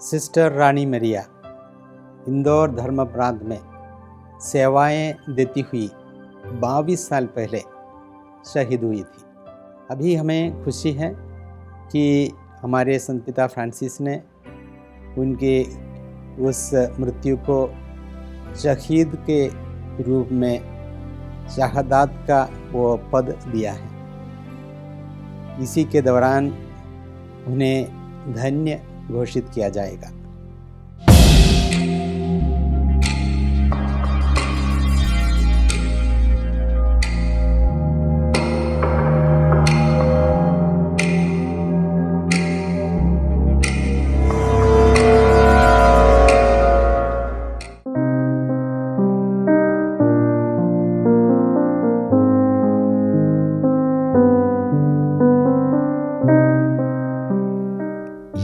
Sister रानी मरिया इंदौर धर्म प्रांत में सेवाएं देती हुई 22 साल पहले शहीद हुई थी। अभी हमें खुशी है कि हमारे संत पिता फ्रांसिस ने उनके उस मृत्यु को शहीद के रूप में शहादत का वो पद दिया है। इसी के दौरान उन्हें धन्य घोषित किया जाएगा।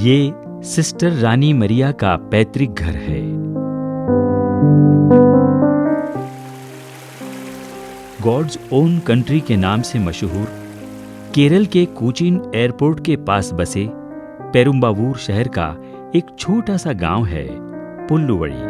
ये सिस्टर रानी मरिया का पैतृक घर है। गॉड्स ओन कंट्री के नाम से मशहूर केरल के कोचीन एयरपोर्ट के पास बसे पेरुम्बावूर शहर का एक छोटा सा गांव है पुल्लुवड़ी।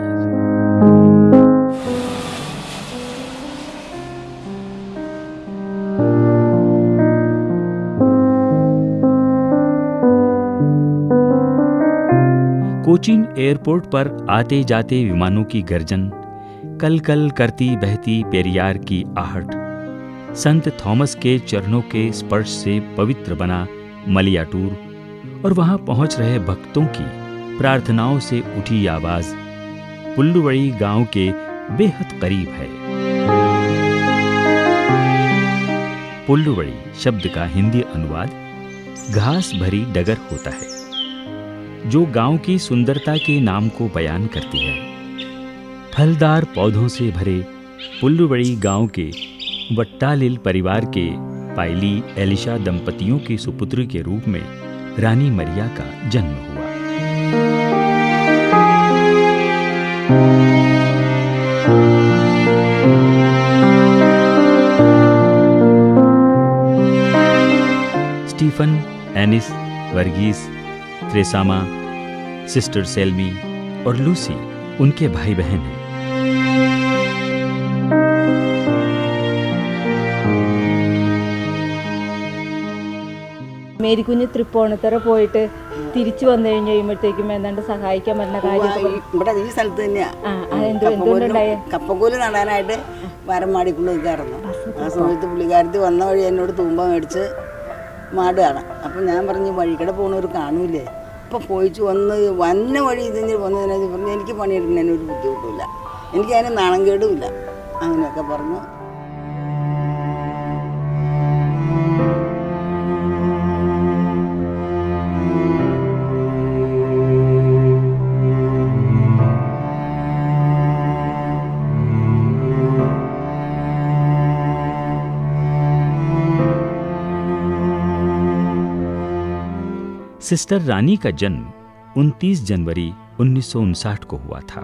कोचीन एयरपोर्ट पर आते जाते विमानों की गर्जन, कल कल करती बहती पेरियार की आहट, संत थॉमस के चरणों के स्पर्श से पवित्र बना मलयाटूर और वहां पहुंच रहे भक्तों की प्रार्थनाओं से उठी आवाज पुल्लुवड़ी गांव के बेहद करीब है। पुल्लुवड़ी शब्द का हिंदी अनुवाद घास भरी डगर होता है, जो गांव की सुंदरता के नाम को बयान करती है। फलदार पौधों से भरे पुल्लुवड़ी गांव के वट्टालिल परिवार के पायली एलिशा दंपतियों की सुपुत्री के रूप में रानी मरिया का जन्म हुआ। स्टीफन, एनिस, वर्गीस, त्रेसामा, सिस्टर सेल्मी और लूसी उनके भाई बहन हैं। മേരി കുഞ്ഞ് തൃപ്പൂണിത്തുറ പോയിട്ട് തിരിച്ചു വന്നു കഴിയുമ്പോഴത്തേക്കും എന്താണ്ട് സഹായിക്കാൻ പറഞ്ഞ കാര്യം ഇവിടെ ഈ സ്ഥലത്ത് തന്നെയാണ് കപ്പക്കൂല് നടാനായിട്ട് വരമാടിക്കുള്ള നിൽക്കാറുണ്ട്. ആ സമയത്ത് പുള്ളിക്കാരത്തി വന്ന വഴി എന്നോട് തൂമ്പ മേടിച്ച് മാട് കാണാം. അപ്പം ഞാൻ പറഞ്ഞു വഴിക്കടെ പോണവർ കാണൂലേ, ഇപ്പം പോയിച്ച് വന്ന വഴി ഇതിന് വന്നതിനെന്ന് പറഞ്ഞ് എനിക്ക് പണിയെടുക്കുന്നതിന് ഒരു ബുദ്ധിമുട്ടില്ല, എനിക്കതിന് നാണം കേടുമില്ല, അങ്ങനെയൊക്കെ പറഞ്ഞു. सिस्टर रानी का जन्म 29 जनवरी 1959 को हुआ था।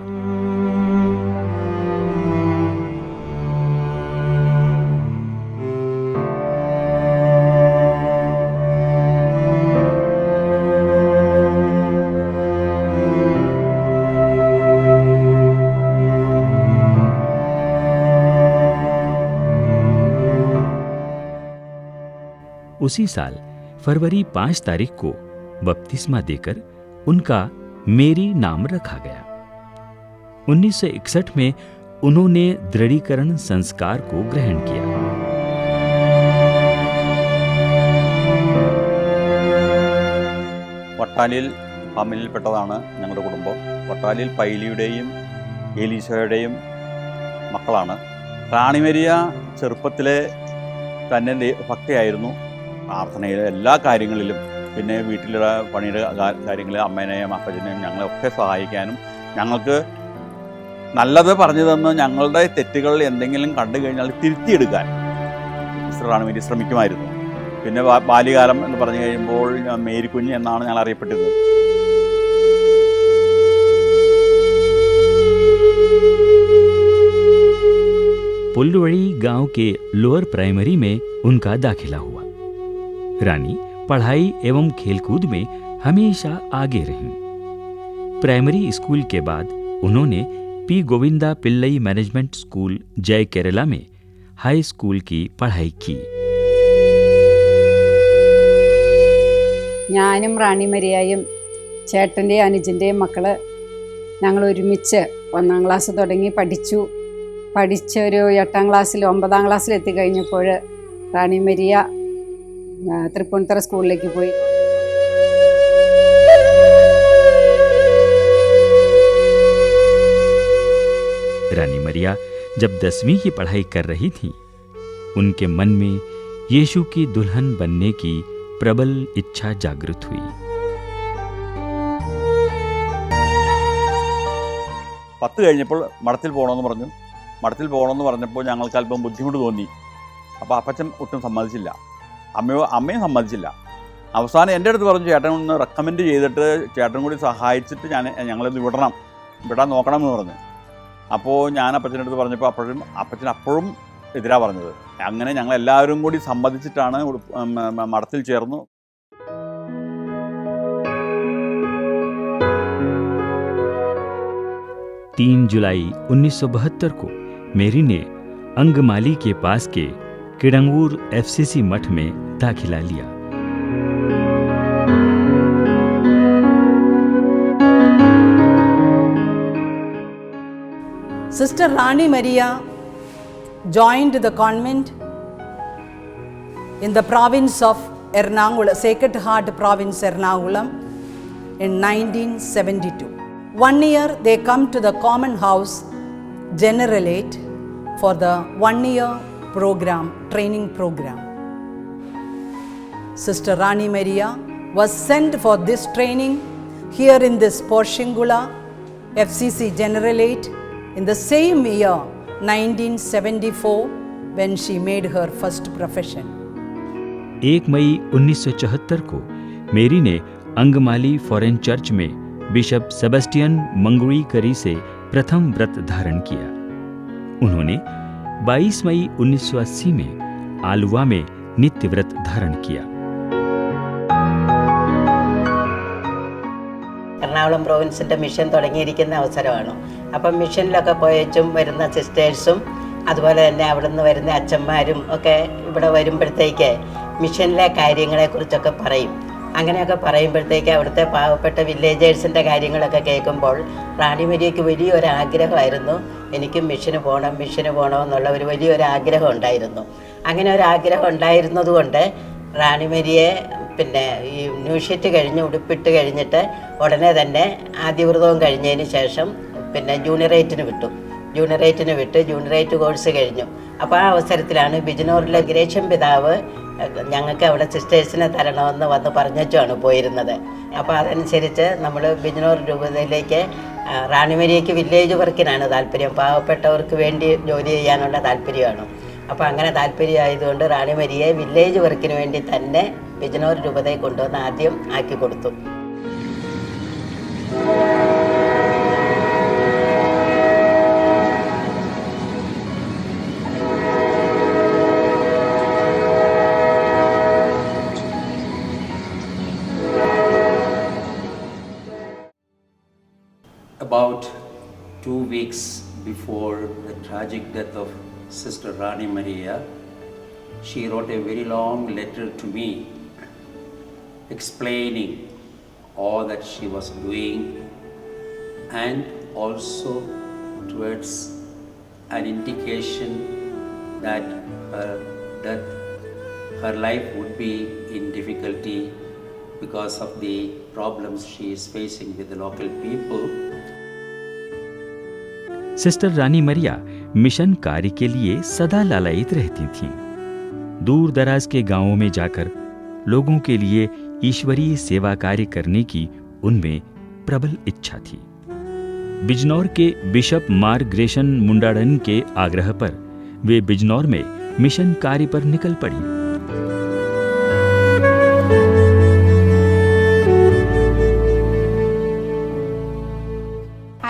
उसी साल फरवरी 5 तारीख को बपतिस्मा देकर उनका मेरी नाम रखा गया। 1961 में उन्होंने दृढ़ीकरण संस्कार को ग्रहण किया। വട്ടാലിൽ ഫാമിലിയിൽപ്പെട്ടതാണ് ഞങ്ങളുടെ കുടുംബം. വട്ടാലിൽ പൈലിയുടെയും എലീശയുടെയും മക്കളാണ്. റാണിമരിയ ചെറുപ്പത്തിലെ തന്നെ ഭക്തിയായിരുന്നു. പ്രാർത്ഥനയിലെ എല്ലാ കാര്യങ്ങളിലും, പിന്നെ വീട്ടിലുള്ള പണിയുടെ കാര്യങ്ങളിൽ അമ്മേനെയും അപ്പച്ചനെയും ഞങ്ങളെയൊക്കെ സഹായിക്കാനും, ഞങ്ങൾക്ക് നല്ലത് പറഞ്ഞു തന്ന് ഞങ്ങളുടെ തെറ്റുകൾ എന്തെങ്കിലും കണ്ടു കഴിഞ്ഞാൽ തിരുത്തിയെടുക്കാൻ സിസ്റ്റർ റാണി മേരി ശ്രമിക്കുമായിരുന്നു. പിന്നെ ബാല്യകാലം എന്ന് പറഞ്ഞു കഴിയുമ്പോൾ മേരിക്കുഞ്ഞ് എന്നാണ് ഞങ്ങൾ അറിയപ്പെട്ടിരുന്നത്. पुल्लुवड़ी गांव के लोअर प्राइमरी में उनका दाखिला हुआ। रानी पढ़ाई एवं खेलकूद में हमेशा आगे रहीं। प्राइमरी स्कूल के बाद उन्होंने P Govinda Pillai management school जय केरला में हाई स्कूल की पढ़ाई की। ഞാനും റാണി മരിയായും ചേട്ടൻ്റെയും അനുജൻ്റെയും മക്കൾ ഞങ്ങൾ ഒരുമിച്ച് 1ാം ക്ലാസ് തുടങ്ങി പഠിച്ച് ഒരു 8ാം ക്ലാസ്സിൽ 9ാം ക്ലാസ്സിൽ എത്തിക്കഴിഞ്ഞപ്പോൾ റാണി മരിയ തൃപ്പൂണിത്തുറ സ്കൂളിലേക്ക് പോയി. रानी मरिया जब 10वीं की पढ़ाई कर रही थी, उनके मन में यीशु की दुल्हन बनने की प्रबल इच्छा जागृत हुई। 10 കഴിഞ്ഞപ്പോൾ മഠത്തിൽ പോകണമെന്ന് പറഞ്ഞു. മഠത്തിൽ പോകണമെന്ന് പറഞ്ഞപ്പോൾ ഞങ്ങൾക്ക് അല്പം ബുദ്ധിമുട്ട് തോന്നി. അപ്പോൾ അപ്പച്ചൻ ഒട്ടും സമ്മതിച്ചില്ല, അമ്മയും സമ്മതിച്ചില്ല. അവസാനം എൻ്റെ അടുത്ത് പറഞ്ഞു, ചേട്ടൻ ഒന്ന് റെക്കമെൻഡ് ചെയ്തിട്ട് ചേട്ടൻ കൂടി സഹായിച്ചിട്ട് ഞങ്ങളിത് വിടാൻ നോക്കണമെന്ന് പറഞ്ഞു. അപ്പോൾ ഞാൻ അപ്പച്ചൻ്റെ അടുത്ത് പറഞ്ഞപ്പോൾ അപ്പച്ചൻ അപ്പോഴും എതിരാ പറഞ്ഞത്. അങ്ങനെ ഞങ്ങളെല്ലാവരും കൂടി സമ്മതിച്ചിട്ടാണ് മഠത്തിൽ ചേർന്നു. जुलाई 1972 को मेरी ने अंगमाली के पास के किडंगूर FCC मठ में दाखिला लिया। Sister Rani Maria joined the convent in the province of Ernakulam, Sacred Heart province Ernakulam in 1972. 1 year they come to the common house generalate for the 1-year program, training program. Sister Rani Maria was sent for this training here in this Porshingula FCC generalate in the same year 1974 when she made her first profession. 1 मई 1974 को मेरी ने Angamaly foreign church में bishop Sebastian मंगुईकरी से प्रथम व्रत धारण किया। उन्होंने 22 मई 1980 में आलुवा में नित्य व्रत धारण किया। എറണാകുളം പ്രൊവിൻസിൻ്റെ മിഷൻ തുടങ്ങിയിരിക്കുന്ന അവസരമാണ്. അപ്പം മിഷനിലൊക്കെ പോയച്ചും വരുന്ന സിസ്റ്റേഴ്സും അതുപോലെ തന്നെ അവിടെ നിന്ന് വരുന്ന അച്ഛന്മാരും ഒക്കെ ഇവിടെ വരുമ്പോഴത്തേക്ക് മിഷനിലെ കാര്യങ്ങളെക്കുറിച്ചൊക്കെ പറയും. അങ്ങനെയൊക്കെ പറയുമ്പോഴത്തേക്ക് അവിടുത്തെ പാവപ്പെട്ട വില്ലേജേഴ്സിൻ്റെ കാര്യങ്ങളൊക്കെ കേൾക്കുമ്പോൾ റാണി മരിയയ്ക്ക് വലിയൊരാഗ്രഹമായിരുന്നു, എനിക്ക് മിഷന് പോകണം എന്നുള്ള ഒരു വലിയൊരു ആഗ്രഹം ഉണ്ടായിരുന്നു. അങ്ങനെ ഒരു ആഗ്രഹം ഉണ്ടായിരുന്നതുകൊണ്ട് റാണി മരിയെ പിന്നെ ഈ ന്യൂഷെറ്റ് കഴിഞ്ഞ് ഉടുപ്പിട്ട് കഴിഞ്ഞിട്ട് ഉടനെ തന്നെ ആദ്യവ്രതവും കഴിഞ്ഞതിന് ശേഷം പിന്നെ ജൂനിയറേറ്റിന് വിട്ടു. ജൂനിയറേറ്റ് കോഴ്സ് കഴിഞ്ഞു. അപ്പോൾ ആ അവസരത്തിലാണ് ബിജ്നോറിലെ ഗ്രേഷ്യം പിതാവ് ഞങ്ങൾക്ക് അവിടെ സിസ്റ്റേഴ്സിനെ തരണമെന്ന് വന്ന് പറഞ്ഞാണ് പോയിരുന്നത്. അപ്പോൾ അതനുസരിച്ച് നമ്മൾ ബിജ്നോർ രൂപതയിലേക്ക് റാണി മരിയയ്ക്ക് വില്ലേജ് വർക്കിനാണ് താല്പര്യം, പാവപ്പെട്ടവർക്ക് വേണ്ടി ജോലി ചെയ്യാനുള്ള താല്പര്യമാണ്. അപ്പോൾ അങ്ങനെ താല്പര്യമായതുകൊണ്ട് റാണി മരിയെ വില്ലേജ് വർക്കിന് വേണ്ടി തന്നെ ബിജ്നോർ രൂപതയെ കൊണ്ടുവന്ന് ആദ്യം ആക്കി കൊടുത്തു. About 2 weeks before the tragic death of Sister Rani Maria, she wrote a very long letter to me explaining all that she was doing and also towards an indication that her life would be in difficulty because of the problems she is facing with the local people. Sister Rani Maria mission कार्य के लिए सदा लालायित रहती थीं। दूर दराज के गांवों में जाकर लोगों के लिए ईश्वरीय सेवा कार्य करने की उनमें प्रबल इच्छा थी। बिजनौर के बिशप मार ग्रेशन मुंडाडन के आग्रह पर वे बिजनौर में मिशन कार्य पर निकल पड़ी।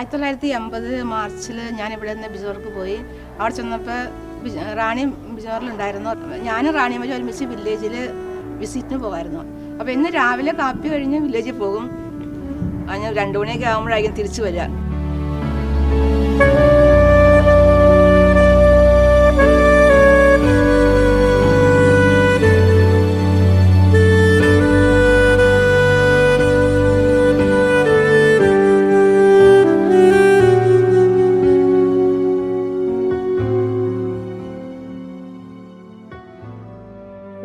1980 മാർച്ചിൽ ഞാൻ ഇവിടെ നിന്ന് ബിജോർക്ക് പോയി. അവിടെ ചെന്നപ്പോൾ റാണി ബിജോറിലുണ്ടായിരുന്നു. ഞാനും റാണിയമ്മയും ഒരുമിച്ച് വില്ലേജിൽ വിസിറ്റിന് പോകുമായിരുന്നു. അപ്പോൾ ഇന്ന് രാവിലെ കാപ്പി കഴിഞ്ഞ് വില്ലേജിൽ പോകും. അതിന് 2 മണിയൊക്കെ ആകുമ്പോഴായിരിക്കും തിരിച്ചു വരിക.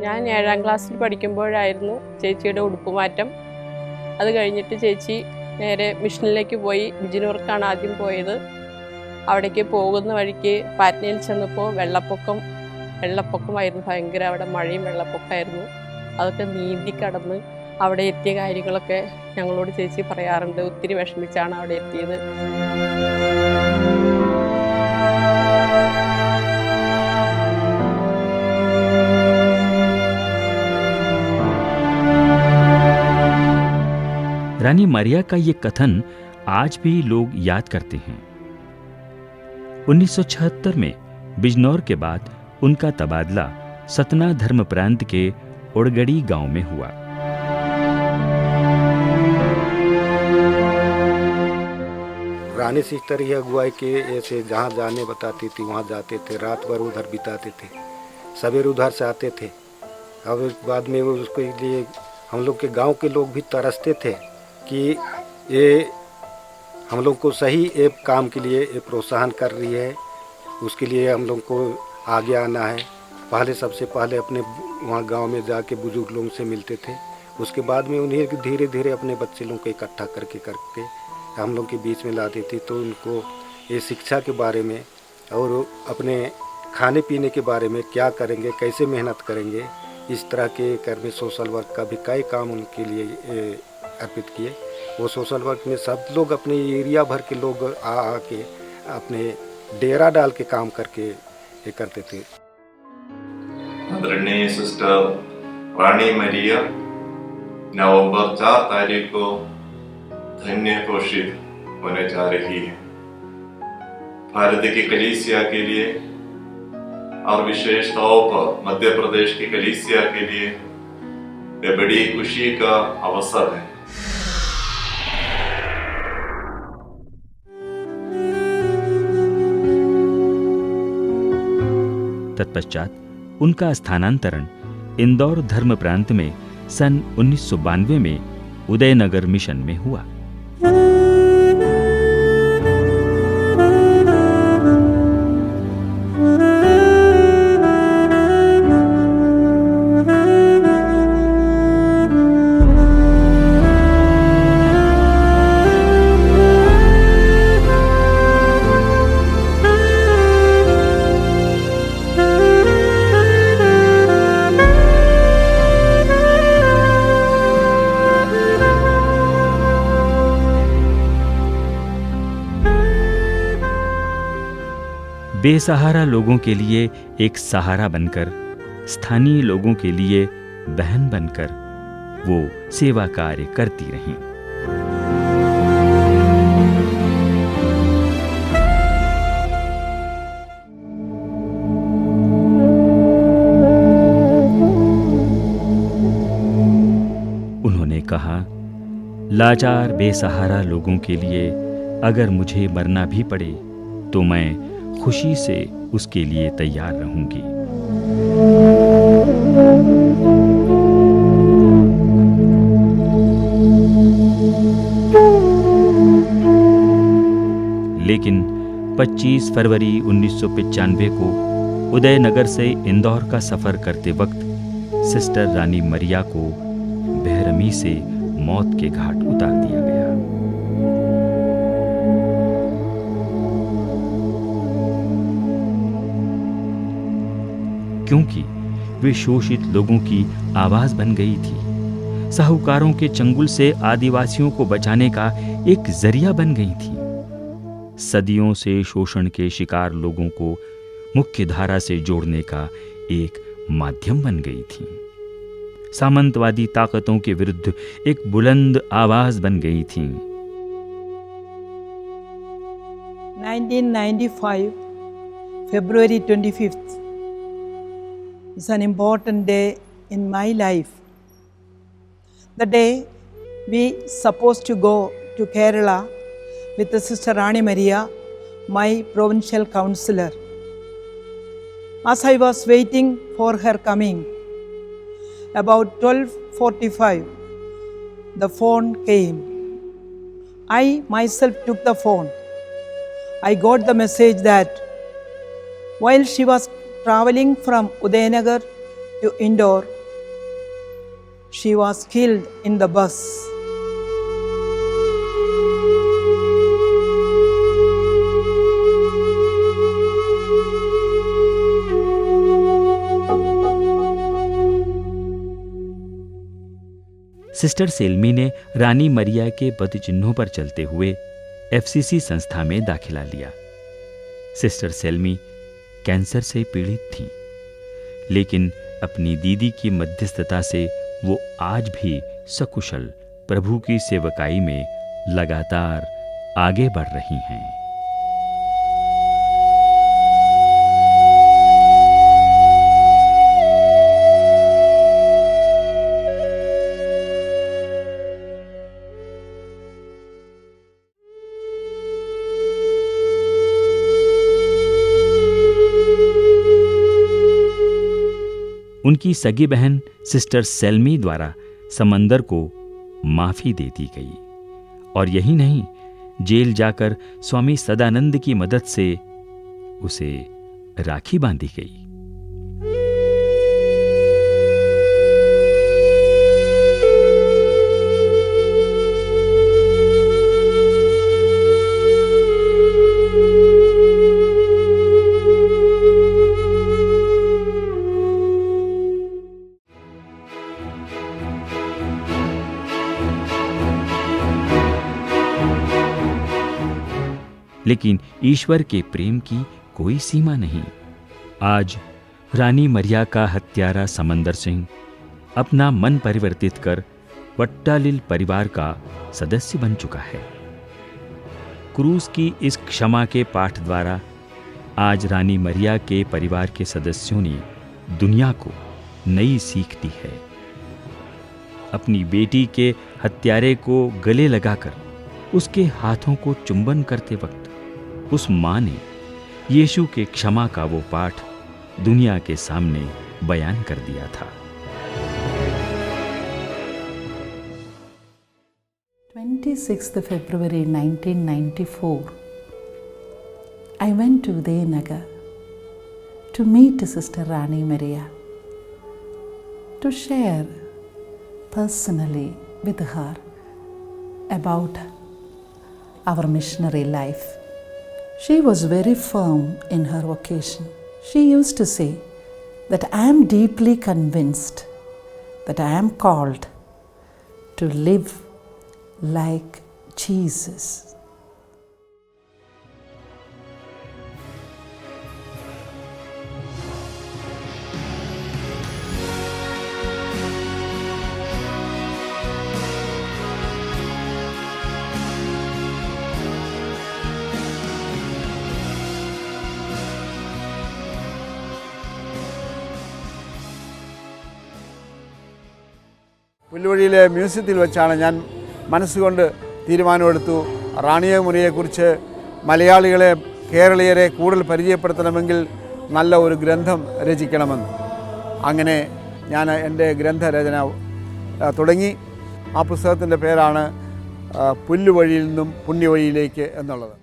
ഞാൻ 7ാം ക്ലാസ്സിൽ പഠിക്കുമ്പോഴായിരുന്നു ചേച്ചിയുടെ ഉടുപ്പുമാറ്റം. അത് കഴിഞ്ഞിട്ട് ചേച്ചി നേരെ മിഷനിലേക്ക് പോയി. ബിജിനൂർക്കാണ് ആദ്യം പോയത്. അവിടേക്ക് പോകുന്ന വഴിക്ക് പാറ്റ്നയിൽ ചെന്നപ്പോൾ വെള്ളപ്പൊക്കമായിരുന്നു ഭയങ്കര. അവിടെ മഴയും വെള്ളപ്പൊക്കമായിരുന്നു. അതൊക്കെ നീന്തി കടന്ന് അവിടെ എത്തിയ കാര്യങ്ങളൊക്കെ ഞങ്ങളോട് ചേച്ചി പറയാറുണ്ട്. ഒത്തിരി വിഷമിച്ചാണ് അവിടെ എത്തിയത്. रानी मरिया का ये कथन आज भी लोग याद करते हैं। 1976 में बिजनौर के बाद उनका तबादला सतना धर्म प्रांत के उड़गड़ी गांव में हुआ। रानी सिस्टर ही अगुवाई के ऐसे जहाँ जाने बताती थी वहाँ जाते थे, रात भर उधर बिताते थे, सवेरे उधर से आते थे। अब बाद में उसके लिए हम लोग के गांव के लोग भी तरसते थे कि ये हम लोग को सही एक काम के लिए प्रोत्साहन कर रही है, उसके लिए हम लोग को आगे आना है। पहले सबसे पहले अपने वहाँ गांव में जाके बुजुर्ग लोगों से मिलते थे, उसके बाद में उन्हें धीरे धीरे अपने बच्चे लोगों को इकट्ठा करके हम लोग के बीच में लाती थी। तो उनको ये शिक्षा के बारे में और अपने खाने पीने के बारे में क्या करेंगे, कैसे मेहनत करेंगे, इस तरह के कर में सोशल वर्क का भी कई काम उनके लिए अर्पित किए। वो सोशल वर्क में सब लोग अपने एरिया भर के लोग आके अपने डेरा डाल के काम करके ये करते थे। आदरणीय सिस्टर रानी मरिया नवंबर 4 तारीख को धन्य घोषित होने जा रही है। भारत की कलीसिया के लिए और विशेष तौर पर मध्य प्रदेश की कलीसिया के लिए ये बड़ी खुशी का अवसर है। तत्पश्चात उनका स्थानांतरण इंदौर धर्म प्रांत में सन 1992 में उदयनगर मिशन में हुआ। बेसहारा लोगों के लिए एक सहारा बनकर, स्थानीय लोगों के लिए बहन बनकर वो सेवा कार्य करती रहीं। उन्होंने कहा, लाचार बेसहारा लोगों के लिए अगर मुझे मरना भी पड़े तो मैं खुशी से उसके लिए तैयार रहूंगी। लेकिन 25 फरवरी 1995 को उदयनगर से इंदौर का सफर करते वक्त सिस्टर रानी मरिया को बेरहमी से मौत के घाट उतार दिया गया। क्योंकि वे शोषित लोगों की आवाज बन गई थी, साहूकारों के चंगुल से आदिवासियों को बचाने का एक जरिया बन गई थी। सदियों से शोषण के शिकार लोगों को मुख्य धारा से जोड़ने का एक माध्यम बन गई थीं। सामंतवादी ताकतों के विरुद्ध एक बुलंद आवाज बन गई थीं। 1995 February 25th is an important day in my life. The day we supposed to go to Kerala with the Sister Rani Maria, my provincial councillor. As I was waiting for her coming, about 12:45, the phone came. I myself took the phone. I got the message that while she was traveling from Udayanagar to Indore, she was killed in the bus. Sister Selmi ने रानी मरिया के पद चिन्हों पर चलते हुए FCC संस्था में दाखिला लिया। सिस्टर सेल्मी कैंसर से पीड़ित थीं, लेकिन अपनी दीदी की मध्यस्थता से वो आज भी सकुशल प्रभु की सेवकाई में लगातार आगे बढ़ रही हैं। उनकी सगी बहन सिस्टर सेल्मी द्वारा समंदर को माफी दे दी गई और यही नहीं, जेल जाकर स्वामी सदानंद की मदद से उसे राखी बांधी गई। लेकिन ईश्वर के प्रेम की कोई सीमा नहीं। आज रानी मरिया का हत्यारा समंदर सिंह अपना मन परिवर्तित कर वट्टालिल परिवार का सदस्य बन चुका है। क्रूस की इस क्षमा के पाठ द्वारा आज रानी मरिया के परिवार के सदस्यों ने दुनिया को नई सीख दी है। अपनी बेटी के हत्यारे को गले लगाकर उसके हाथों को चुंबन करते वक्त उस मां ने यीशु के क्षमा का वो पाठ दुनिया के सामने बयान कर दिया था। 26th February 1994, I went to Udayanagar to meet Sister Rani Maria, to share personally with her about our missionary life. She was very firm in her vocation. She used to say that I am deeply convinced that I am called to live like Jesus. പുല്ലുവഴിയിലെ മ്യൂസിയത്തിൽ വെച്ചാണ് ഞാൻ മനസ്സുകൊണ്ട് തീരുമാനമെടുത്തു റാണിയെ മുറിയെക്കുറിച്ച് മലയാളികളെ കേരളീയരെ കൂടുതൽ പരിചയപ്പെടുത്തണമെങ്കിൽ നല്ല ഒരു ഗ്രന്ഥം രചിക്കണമെന്ന്. അങ്ങനെ ഞാൻ എൻ്റെ ഗ്രന്ഥരചന തുടങ്ങി. ആ പുസ്തകത്തിൻ്റെ പേരാണ് പുല്ലുവഴിയിൽ നിന്നും പുണ്യവഴിയിലേക്ക് എന്നുള്ളത്.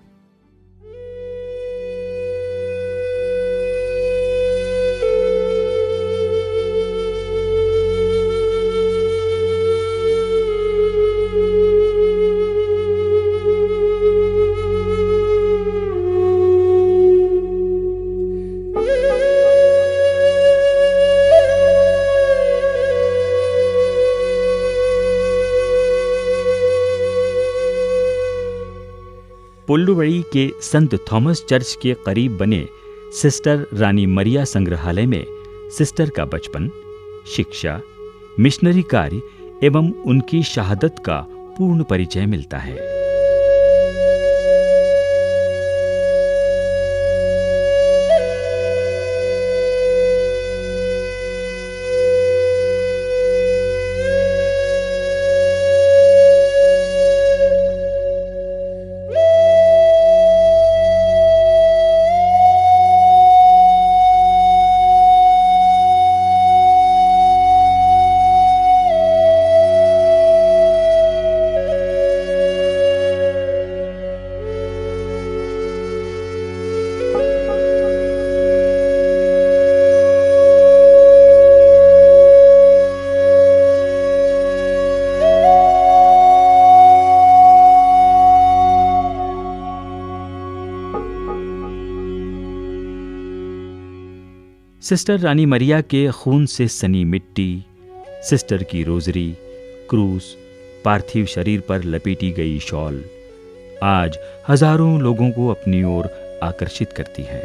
पुल्लुवड़ी के संत थॉमस चर्च के करीब बने सिस्टर रानी मरिया संग्रहालय में सिस्टर का बचपन, शिक्षा, मिशनरी कार्य एवं उनकी शहादत का पूर्ण परिचय मिलता है। सिस्टर रानी मरिया के खून से सनी मिट्टी, सिस्टर की रोजरी, क्रूस, पार्थिव शरीर पर लपेटी गई शॉल आज हजारों लोगों को अपनी ओर आकर्षित करती है।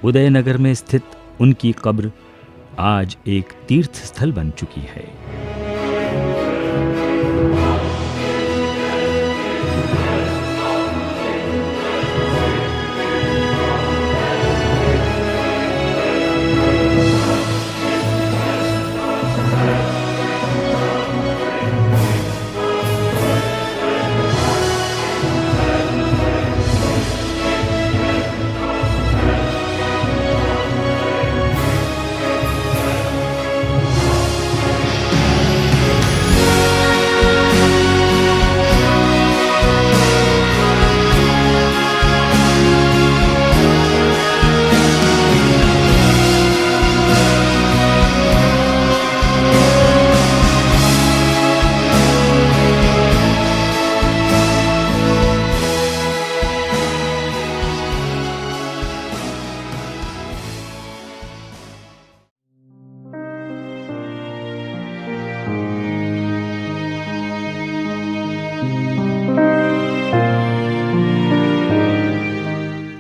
उदयनगर में स्थित उनकी कब्र आज एक तीर्थ स्थल बन चुकी है।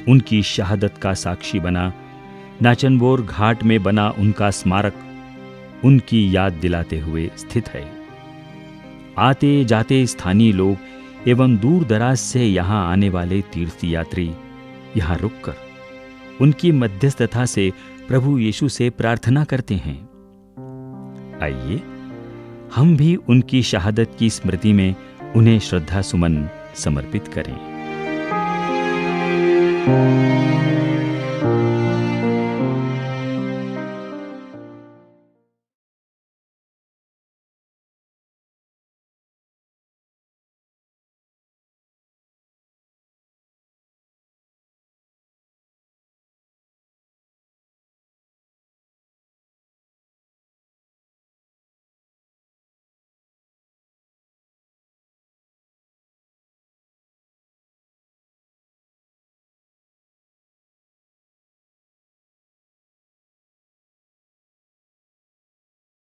उनकी शहादत का साक्षी बना नाचनबोर घाट में बना उनका स्मारक उनकी याद दिलाते हुए स्थित है। आते जाते स्थानीय लोग एवं दूर दराज से यहाँ आने वाले तीर्थयात्री यहाँ रुककर उनकी मध्यस्थता से प्रभु यीशु से प्रार्थना करते हैं। आइए हम भी उनकी शहादत की स्मृति में उन्हें श्रद्धा सुमन समर्पित करें।